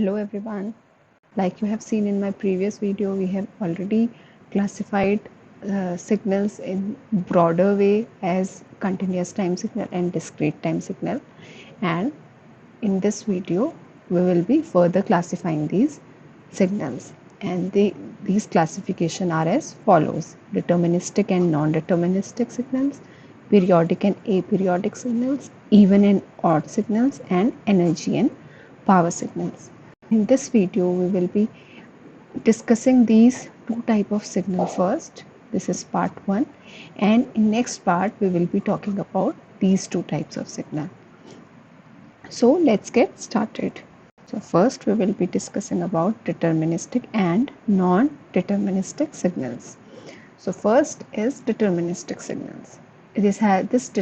Hello everyone. Like you have seen in my previous video, we have already classified signals in broader way as continuous time signal and discrete time signal. And in this video, we will be further classifying these signals. And these classification are as follows: deterministic and non-deterministic signals, periodic and aperiodic signals, even and odd signals, and energy and power signals. In this video, we will be discussing these two type of signal first. This is part 1, and in next part we will be talking about these two types of signal. So let's get started. So first we will be discussing about deterministic and non-deterministic signals. So first is deterministic signals. This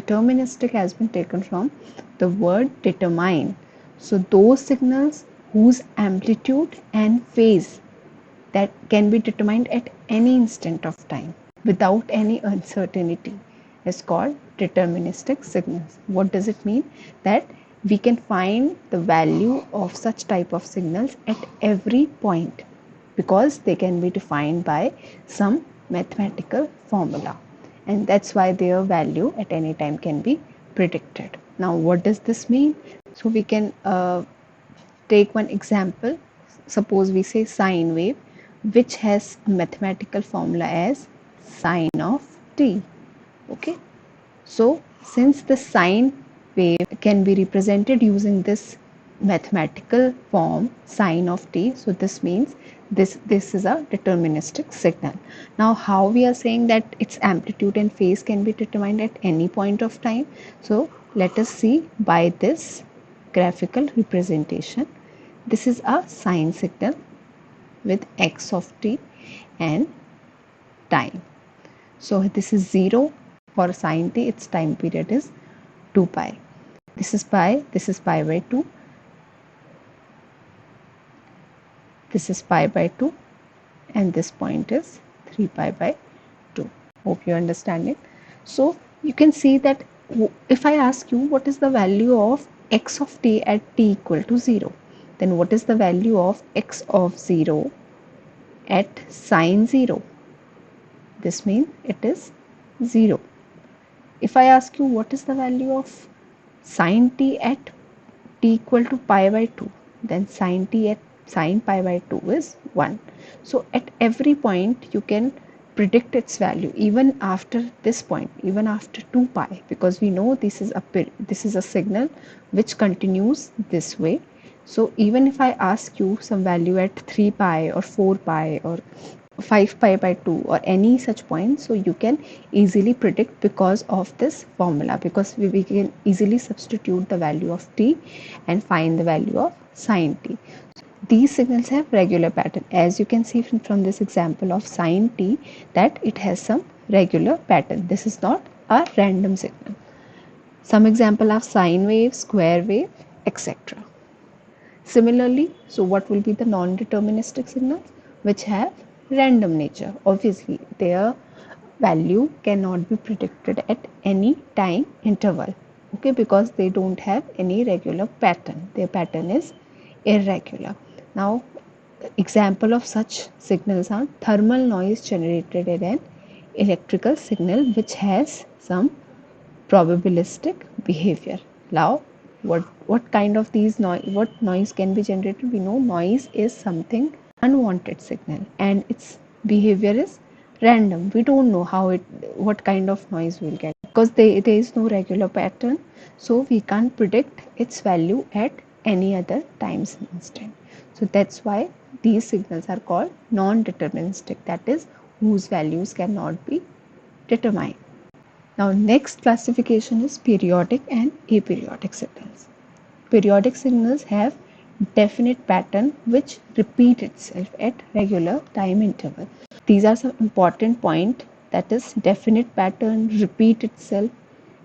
deterministic has been taken from the word determine. So those signals whose amplitude and phase that can be determined at any instant of time without any uncertainty is called deterministic signals. What does it mean? That we can find the value of such type of signals at every point because they can be defined by some mathematical formula, and that's why their value at any time can be predicted. Now what does this mean? So we can take one example. Suppose we say sine wave, which has a mathematical formula as sine of t. Okay, so since the sine wave can be represented using this mathematical form sine of t, so this means this is a deterministic signal. Now how we are saying that its amplitude and phase can be determined at any point of time? So let us see by this graphical representation. This is a sine signal with x of t and time. So this is 0 for sine t, its time period is 2 pi. This is pi by 2. This is pi by 2, and this point is 3 pi by 2. Hope you understand it. So you can see that if I ask you what is the value of x of t at t equal to 0, then what is the value of x of 0 at sine 0? This means it is 0. If I ask you what is the value of sine t at t equal to pi by 2, then sine t at sine pi by 2 is 1. So at every point you can predict its value even after this point, even after 2 pi, because we know this is a signal which continues this way. So even if I ask you some value at 3 pi or 4 pi or 5 pi by 2 or any such point, so you can easily predict because of this formula, because we can easily substitute the value of t and find the value of sine t. These signals have regular pattern, as you can see from this example of sine t, that it has some regular pattern. This is not a random signal. Some example are sine wave, square wave, etc. Similarly, so what will be the non-deterministic signals which have random nature? Obviously their value cannot be predicted at any time interval, okay, because they don't have any regular pattern. Their pattern is irregular. Now example of such signals are thermal noise generated in an electrical signal which has some probabilistic behavior. Now what kind of what noise can be generated? We know noise is something unwanted signal and its behavior is random. We don't know what kind of noise we'll get because there is no regular pattern, so we can't predict its value at any other times instant. So that's why these signals are called non-deterministic, that is whose values cannot be determined. Now next classification is periodic and aperiodic signals. Periodic signals have definite pattern which repeat itself at regular time interval. These are some important point, that is definite pattern, repeat itself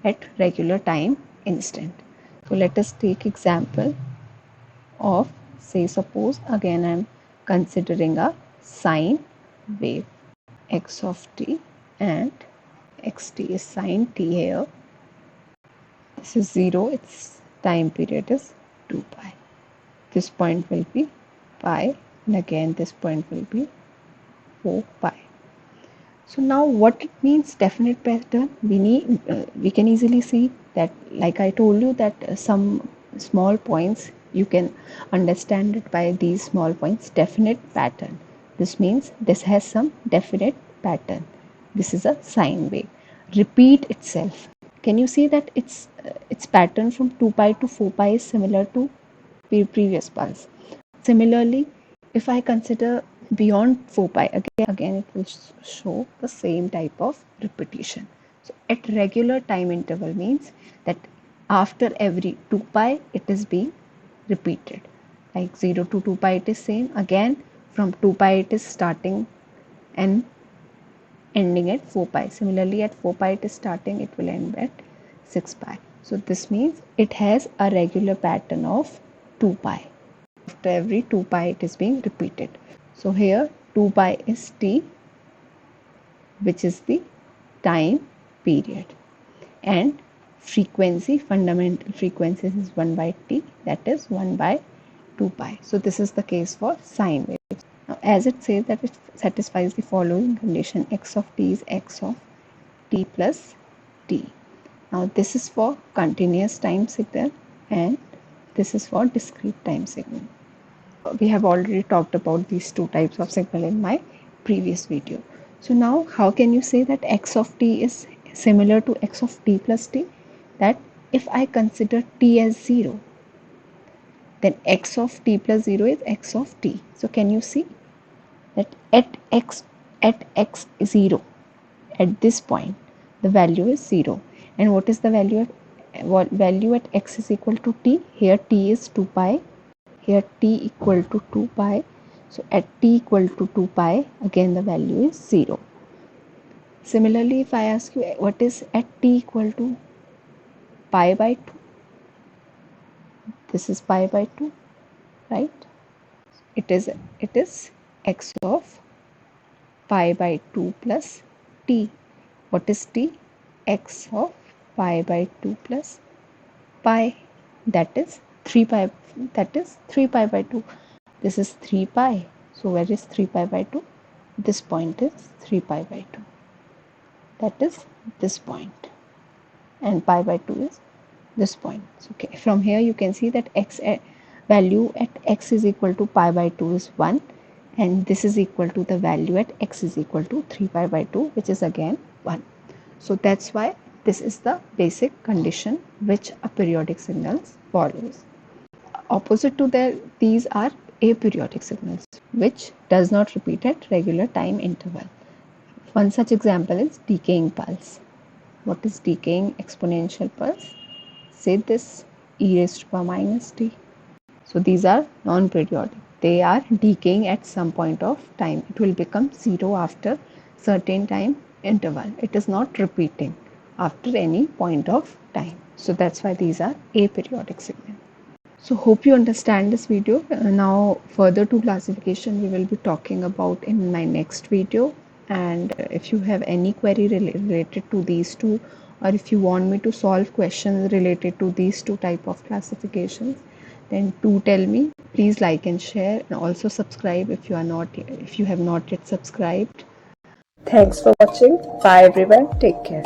at regular time instant. So let us take example of, say suppose again I am considering a sine wave, x of t and xt is sine t here. This is 0, its time period is 2 pi. This point will be pi, and again this point will be 4 pi. So now what it means definite pattern, we can easily see that, like I told you, that some small points you can understand it by these small points. Definite pattern, this means this has some definite pattern. This is a sine wave, repeat itself. Can you see that its pattern from 2 pi to 4 pi is similar to previous pulse? Similarly, if I consider beyond 4 pi, again it will show the same type of repetition. So at regular time interval means that after every 2 pi it is being repeated. Like 0 to 2 pi it is same. Again from 2 pi it is starting and ending at 4 pi. Similarly at 4 pi it is starting, it will end at 6 pi. So this means it has a regular pattern of 2 pi. After every 2 pi it is being repeated. So here 2 pi is t, which is the time period, and frequency, fundamental frequency is 1 by t, that is 1 by 2 pi. So this is the case for sine waves. Now as it says that it satisfies the following condition, x of t is x of t plus t. Now this is for continuous time signal and this is for discrete time signal. We have already talked about these two types of signal in my previous video. So now how can you say that x of t is similar to x of t plus t? That if I consider t as 0, then x of t plus 0 is x of t. So can you see that at x 0, at this point the value is 0, and what is the value at x is equal to t? Here t is 2 pi, here t equal to 2 pi. So at t equal to 2 pi, again the value is 0. Similarly, if I ask you what is at t equal to pi by 2, this is pi by 2, right? It is x of pi by 2 plus t. What is t? X of pi by 2 plus pi, that is 3 pi, that is 3 pi by 2. This is 3 pi. So where is 3 pi by 2? This point is 3 pi by 2. That is this point. And pi by 2 is this point. So, okay, from here you can see that x value at x is equal to pi by 2 is 1, and this is equal to the value at x is equal to 3 pi by 2, which is again 1. So that's why this is the basic condition which a periodic signals follows. Opposite to that, these are aperiodic signals, which does not repeat at regular time interval. One such example is decaying pulse. What is decaying exponential pulse? Say this, e raised to power minus t. So these are non-periodic. They are decaying at some point of time. It will become 0 after certain time interval. It is not repeating after any point of time. So that's why these are aperiodic signals. So hope you understand this video. Now further to classification we will be talking about in my next video. And if you have any query related to these two, or if you want me to solve questions related to these two type of classifications, then do tell me. Please like and share, and also subscribe if you have not yet subscribed. Thanks for watching. Bye everyone. Take care.